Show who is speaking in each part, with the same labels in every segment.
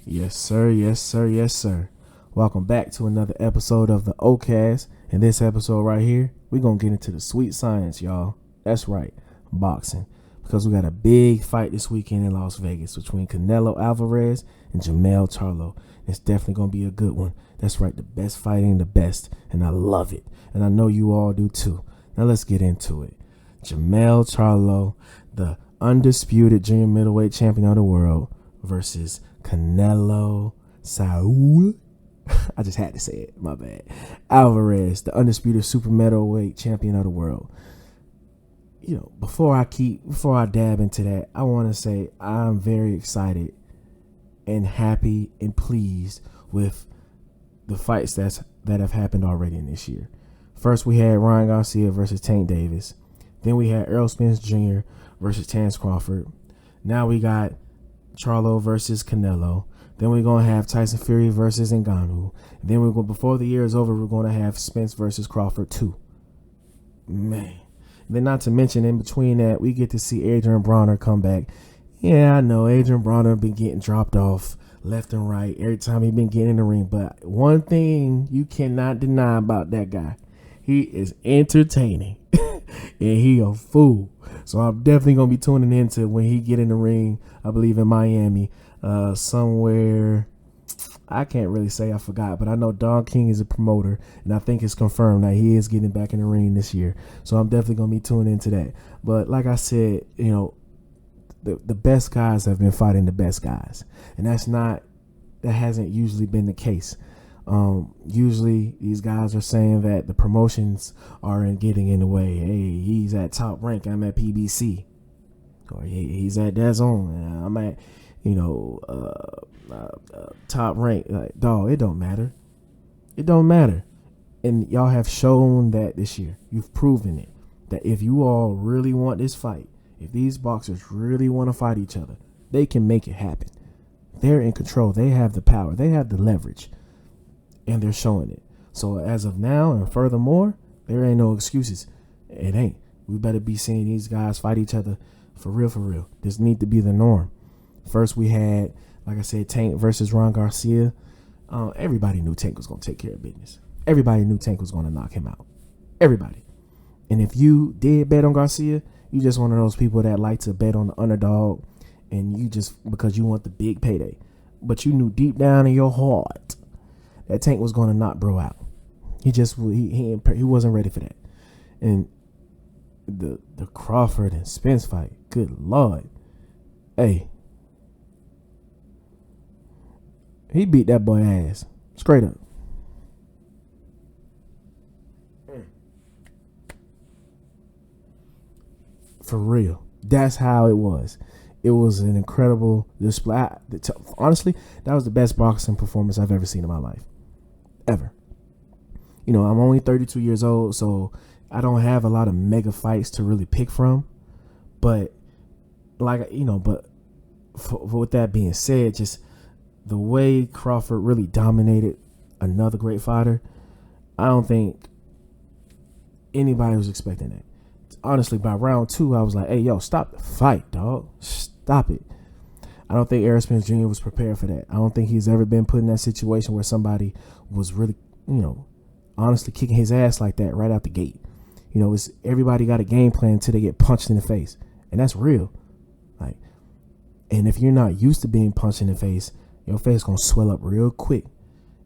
Speaker 1: Yes, sir. Yes, sir. Yes, sir. Welcome back to another episode of the OCast. In this episode right here, we're going to get into the sweet science, y'all. That's right, boxing. Because we got a big fight this weekend in Las Vegas between Canelo Alvarez and Charlo. It's definitely going to be a good one. That's right, the best fighting the best, and I love it. And I know you all do too. Now let's get into it. Charlo, the undisputed junior middleweight champion of the world, versus Canelo Saul. I just had to say it. My bad. Alvarez, the undisputed super middleweight champion of the world. You know, before I dab into that, I want to say I'm very excited and happy and pleased with the fights that have happened already in this year. First, we had Ryan Garcia versus Tank Davis. Then we had Errol Spence Jr. versus Terrence Crawford. Now we got Charlo versus Canelo. Then we're going to have Tyson Fury versus Ngannou. Then before the year is over, we're going to have Spence versus Crawford too. Man. Then not to mention in between that, we get to see Adrian Bronner come back. Yeah, I know Adrian Bronner been getting dropped off left and right every time he been getting in the ring. But one thing you cannot deny about that guy, he is entertaining. And he a fool. So I'm definitely going to be tuning into when he get in the ring, I believe in Miami, somewhere. I can't really say, I forgot, but I know Don King is a promoter, and I think it's confirmed that he is getting back in the ring this year. So I'm definitely going to be tuning into that. But like I said, you know, the best guys have been fighting the best guys, and that hasn't usually been the case. Usually these guys are saying that the promotions are getting in the way. Hey, he's at Top Rank, I'm at PBC, or he's at DAZN, I'm at, Top Rank. Like, dog, it don't matter. It don't matter. And y'all have shown that this year. You've proven it, that if you all really want this fight, if these boxers really want to fight each other, they can make it happen. They're in control. They have the power. They have the leverage. And they're showing it. So as of now, and furthermore, there ain't no excuses. It ain't. We better be seeing these guys fight each other for real, for real. This need to be the norm. First, we had, like I said, Tank versus Ron Garcia. Everybody knew Tank was going to take care of business. Everybody knew Tank was going to knock him out. Everybody. And if you did bet on Garcia, you just one of those people that like to bet on the underdog, and you just because you want the big payday. But you knew deep down in your heart that Tank was going to knock bro out. He wasn't ready for that. And the Crawford and Spence fight, good Lord. Hey, he beat that boy ass straight up. For real. That's how it was. It was an incredible display. Honestly, that was the best boxing performance I've ever seen in my life. Ever. You know, I'm only 32 years old, so I don't have a lot of mega fights to really pick from. But, with that being said, just the way Crawford really dominated another great fighter, I don't think anybody was expecting that. Honestly, by round 2, I was like, hey, yo, stop the fight, dog. Stop it. I don't think Errol Spence Jr. was prepared for that. I don't think he's ever been put in that situation where somebody was really, honestly kicking his ass like that right out the gate. It's everybody got a game plan until they get punched in the face. And that's real. And if you're not used to being punched in the face, your face going to swell up real quick.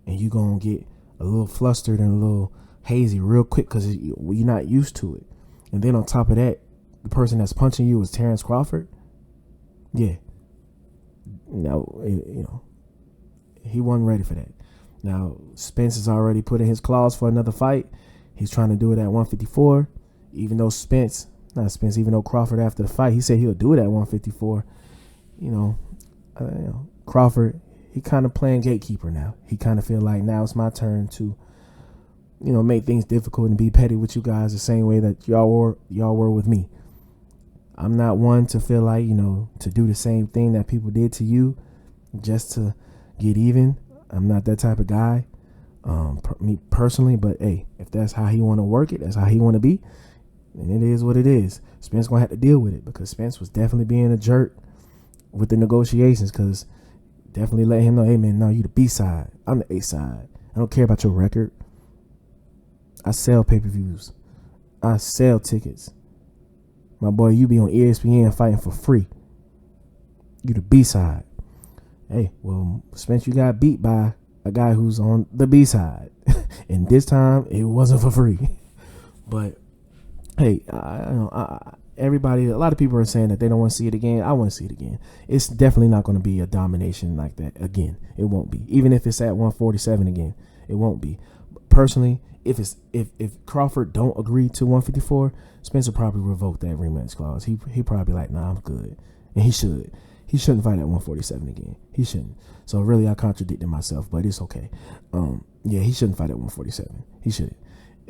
Speaker 1: And you're going to get a little flustered and a little hazy real quick because you're not used to it. And then on top of that, the person that's punching you is Terrence Crawford. Yeah. No, he wasn't ready for that. Now, Spence has already put in his clause for another fight. He's trying to do it at 154. Even though Crawford after the fight, he said he'll do it at 154. Crawford, he kind of playing gatekeeper now. He kind of feel like now it's my turn to, make things difficult and be petty with you guys the same way that y'all were with me. I'm not one to feel like, to do the same thing that people did to you just to get even. I'm not that type of guy, me personally. But, hey, if that's how he want to work it, that's how he want to be, then it is what it is. Spence going to have to deal with it because Spence was definitely being a jerk with the negotiations because Definitely let him know, hey man, no, you the B side. I'm the A side. I don't care about your record. I sell pay-per-views. I sell tickets. My boy, you be on ESPN fighting for free. You the B side. Hey, well, Spence, you got beat by a guy who's on the B side. And this time, it wasn't for free. But, hey, everybody, a lot of people are saying that they don't want to see it again. I want to see it again. It's definitely not going to be a domination like that again. It won't be. Even if it's at 147 again, it won't be. Personally, if Crawford don't agree to 154, Spence will probably revoke that rematch clause. He probably like, nah, I'm good. And he should. He shouldn't fight at 147 again. He shouldn't. So really, I contradicted myself, but it's okay. Yeah, he shouldn't fight at 147. He shouldn't.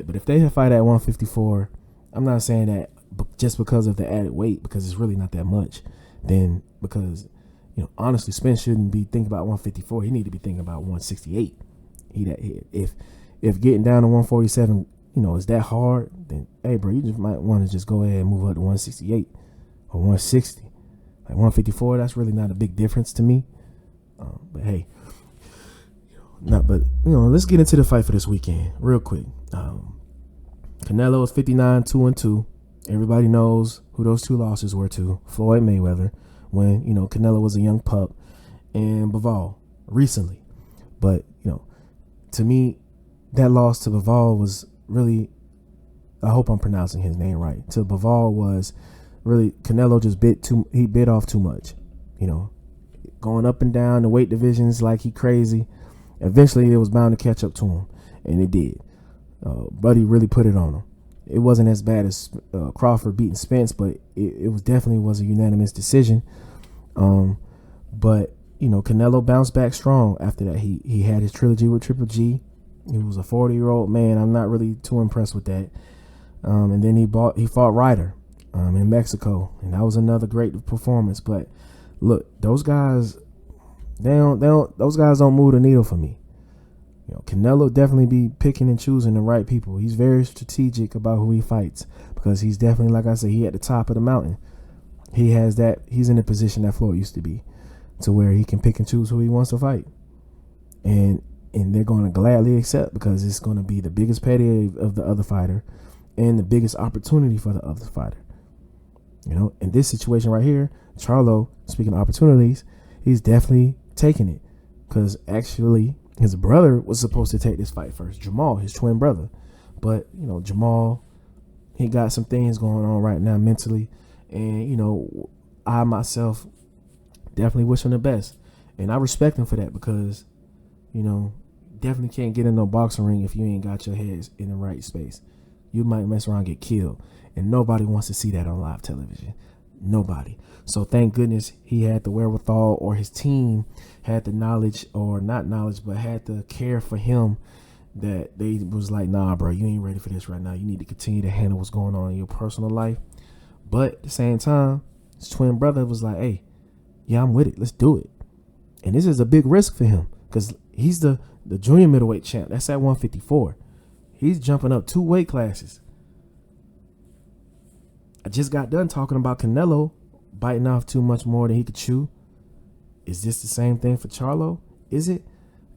Speaker 1: But if they fight at 154, I'm not saying that just because of the added weight, because it's really not that much. Then because, honestly, Spence shouldn't be thinking about 154. He need to be thinking about 168. If getting down to 147, is that hard, then hey, bro, you just might want to just go ahead and move up to 168 or 160. Like 154, that's really not a big difference to me. But hey, let's get into the fight for this weekend real quick. Canelo is 59, 2-2. Everybody knows who those two losses were to. Floyd Mayweather, when Canelo was a young pup, and Bivol recently. But to me, that loss to Bivol was really, I hope I'm pronouncing his name right, to Bivol was really, Canelo just bit off too much, going up and down the weight divisions like he crazy. Eventually it was bound to catch up to him, and it did. Buddy really put it on him. It wasn't as bad as Crawford beating Spence, but it was definitely was a unanimous decision. But Canelo bounced back strong after that. He had his trilogy with Triple G. He was a 40-year-old man. I'm not really too impressed with that. And then he fought Ryder in Mexico, and that was another great performance. But look, those guys, those guys don't move the needle for me. Canelo definitely be picking and choosing the right people. He's very strategic about who he fights, because he's definitely, like I said, he at the top of the mountain. He has that. He's in the position that Floyd used to be, to where he can pick and choose who he wants to fight, and they're going to gladly accept, because it's going to be the biggest payday of the other fighter and the biggest opportunity for the other fighter. In this situation right here, Charlo, speaking of opportunities, he's definitely taking it, because actually his brother was supposed to take this fight first, Jamal, his twin brother. But, Jamal, he got some things going on right now mentally. And, I myself definitely wish him the best. And I respect him for that, because, definitely can't get in no boxing ring if you ain't got your heads in the right space. You might mess around and get killed. And nobody wants to see that on live television. Nobody. So thank goodness he had the wherewithal, or his team had the knowledge, or not knowledge, but had the care for him, that they was like, nah, bro, you ain't ready for this right now. You need to continue to handle what's going on in your personal life. But at the same time, his twin brother was like, hey, yeah, I'm with it. Let's do it. And this is a big risk for him, because he's the junior middleweight champ. That's at 154. He's jumping up 2 weight classes. I just got done talking about Canelo biting off too much more than he could chew. Is this the same thing for Charlo? Is it?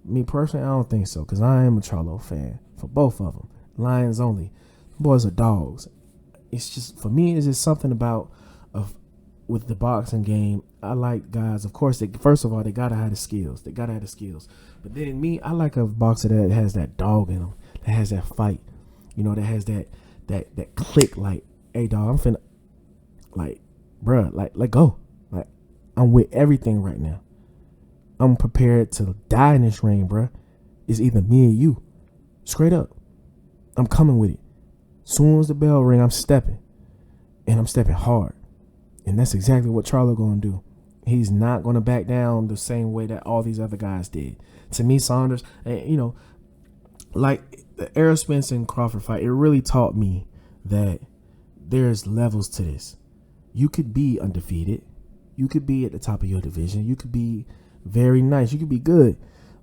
Speaker 1: Me personally, I don't think so, because I am a Charlo fan for both of them. Lions only. Boys are dogs. It's just, for me, it's just something about with the boxing game. I like guys, of course, first of all, they got to have the skills. But then me, I like a boxer that has that dog in him, that has that fight, that has that click, like, hey, dog, I'm finna, like, bruh, like, let go. Like, I'm with everything right now. I'm prepared to die in this ring, bruh. It's either me or you. Straight up. I'm coming with it. Soon as the bell ring, I'm stepping. And I'm stepping hard. And that's exactly what Charlo gonna do. He's not gonna back down the same way that all these other guys did. To me, Saunders, like the Errol Spence and Crawford fight, it really taught me that there's levels to this. You could be undefeated. You could be at the top of your division. You could be very nice. You could be good.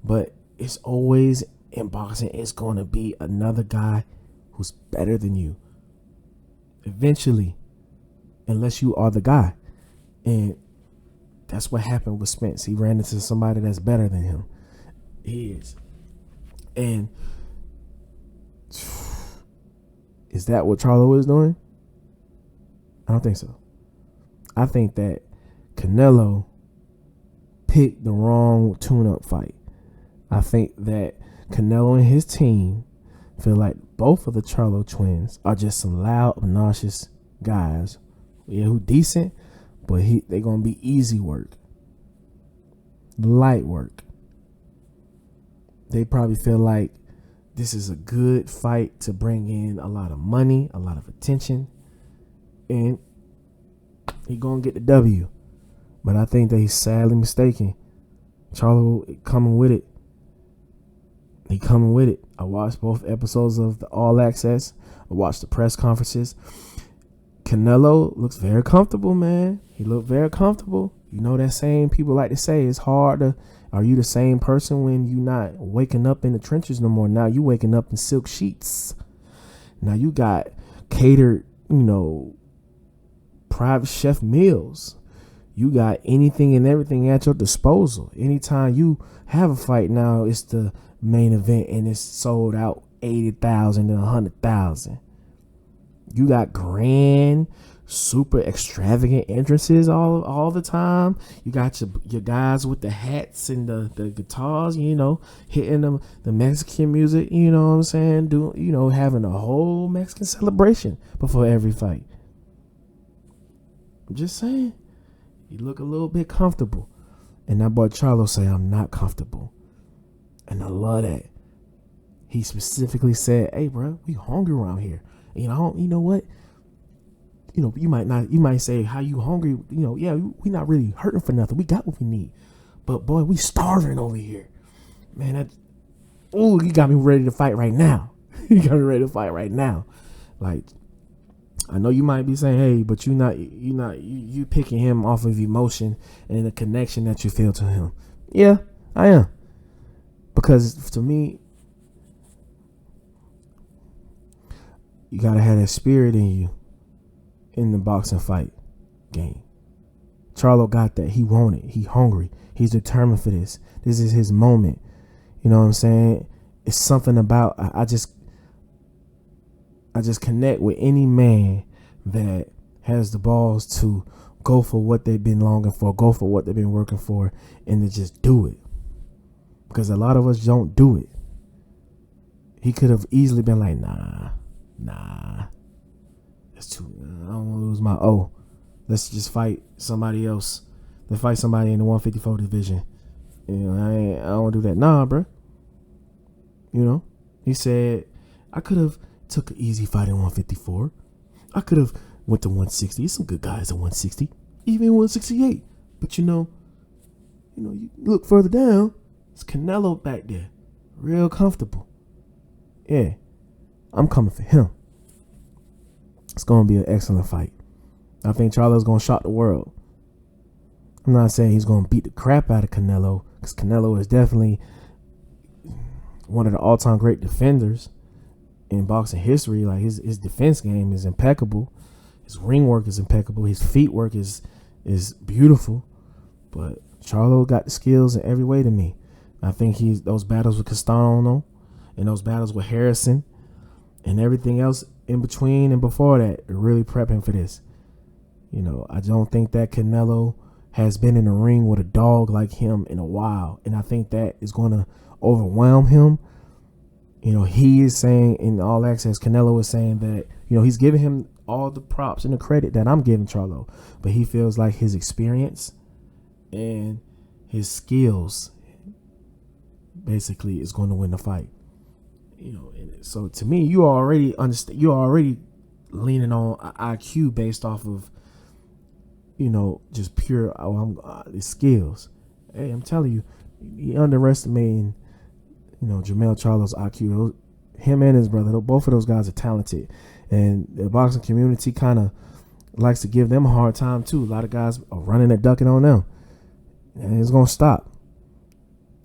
Speaker 1: But it's always, in boxing, it's going to be another guy who's better than you. Eventually. Unless you are the guy. And That's what happened with Spence. He ran into somebody that's better than him. He is. And is that what Charlo is doing? I don't think so. I think that Canelo picked the wrong tune-up fight. I think that Canelo and his team feel like both of the Charlo twins are just some loud, obnoxious guys. Yeah, who decent, but they gonna be easy work, light work. They probably feel like this is a good fight to bring in a lot of money, a lot of attention, and he gonna get the W. But I think that he's sadly mistaken. Charlo coming with it. He coming with it. I watched both episodes of the All Access. I watched the press conferences. Canelo looks very comfortable, man. He looked very comfortable. You know that saying people like to say, it's hard to, are you the same person when you not waking up in the trenches no more? Now you waking up in silk sheets. Now you got catered, private chef meals. You got anything and everything at your disposal. Anytime you have a fight now, it's the main event and it's sold out 80,000 to 100,000. You got grand, super extravagant entrances all the time. You got your guys with the hats and the guitars, hitting them the Mexican music, you know what I'm saying? Having a whole Mexican celebration before every fight. I'm just saying, you look a little bit comfortable. And that boy Charlo say, I'm not comfortable. And I love that. He specifically said, hey, bro, we hungry around here. You know what? You might say, how you hungry? Yeah, we not really hurting for nothing. We got what we need. But boy, we starving over here. Man, you got me ready to fight right now. You got me ready to fight right now. Like, I know you might be saying, hey, but you picking him off of emotion and the connection that you feel to him. Yeah, I am. Because to me, you gotta have that spirit in you in the boxing fight game. Charlo got that. He want it. He hungry. He's determined for this. This is his moment. You know what I'm saying? It's something about I just connect with any man that has the balls to go for what they've been longing for, go for what they've been working for, and to just do it. Because a lot of us don't do it. He could have easily been like, nah. That's too. I don't want to lose my O. Let's just fight somebody else. Let's fight somebody in the 154 division. I don't want to do that. Nah, bro. He said, I could have took an easy fight in 154. I could have went to 160. There's some good guys at 160, even 168. But you look further down. It's Canelo back there, real comfortable. Yeah, I'm coming for him. It's gonna be an excellent fight. I think Charlo's gonna shock the world. I'm not saying he's gonna beat the crap out of Canelo, because Canelo is definitely one of the all-time great defenders in boxing history. Like his defense game is impeccable. His ring work is impeccable. His feet work is beautiful. But Charlo got the skills in every way to me. I think those battles with Castano and those battles with Harrison and everything else in between and before that are really prepping for this. I don't think that Canelo has been in the ring with a dog like him in a while. And I think that is going to overwhelm him. He is saying in All Access, Canelo is saying that, he's giving him all the props and the credit that I'm giving Charlo. But he feels like his experience and his skills basically is going to win the fight. So to me, you already understand. You're already leaning on IQ based off of, just pure the skills. Hey, I'm telling you, he underestimating, Jermell Charlo's IQ. Him and his brother, both of those guys are talented, and the boxing community kind of likes to give them a hard time too. A lot of guys are running and ducking on them, and it's gonna stop.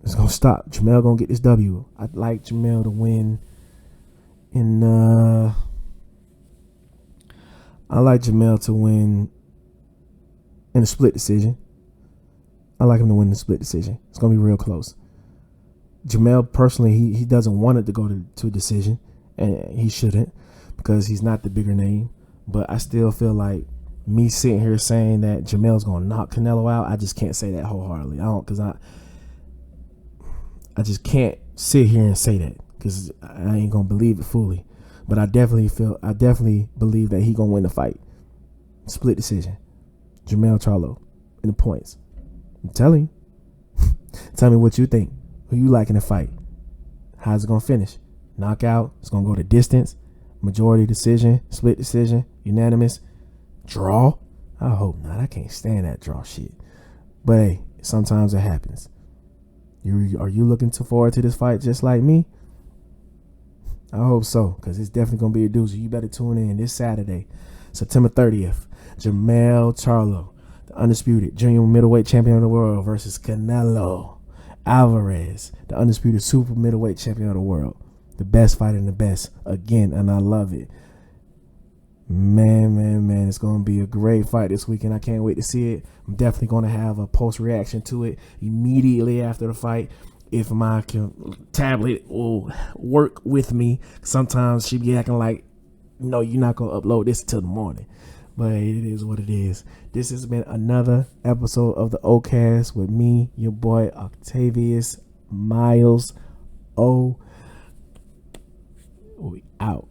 Speaker 1: It's gonna stop. Jermell gonna get this W. I'd like Jermell to win I like Jermell to win in a split decision. I like him to win the split decision. It's gonna be real close. Jamel personally, he doesn't want it to go to a decision, and he shouldn't because he's not the bigger name. But I still feel like me sitting here saying that Jamel's gonna knock Canelo out, I just can't say that wholeheartedly. I just can't sit here and say that because I ain't gonna believe it fully. But I definitely believe that he gonna win the fight. Split decision. Jamel Charlo in the points. I'm telling you. Tell me what you think. Who you like in the fight? How's it gonna finish? Knockout? It's gonna go to distance? Majority decision? Split decision? Unanimous? Draw? I hope not. I can't stand that draw shit. But hey, sometimes it happens. Are you looking forward to this fight just like me? I hope so, because it's definitely going to be a doozy. You better tune in this Saturday, September 30th. Jamel Charlo, the undisputed junior middleweight champion of the world, versus Canelo Alvarez, the undisputed super middleweight champion of the world. The best fighter in the best again, and I love it. Man, it's going to be a great fight this weekend. I can't wait to see it. I'm definitely going to have a post reaction to it immediately after the fight. If my tablet will work with me. Sometimes she be acting like, no, you're not going to upload this till the morning. But it is what it is. This has been another episode of the OCast with me, your boy Octavius Miles. We out.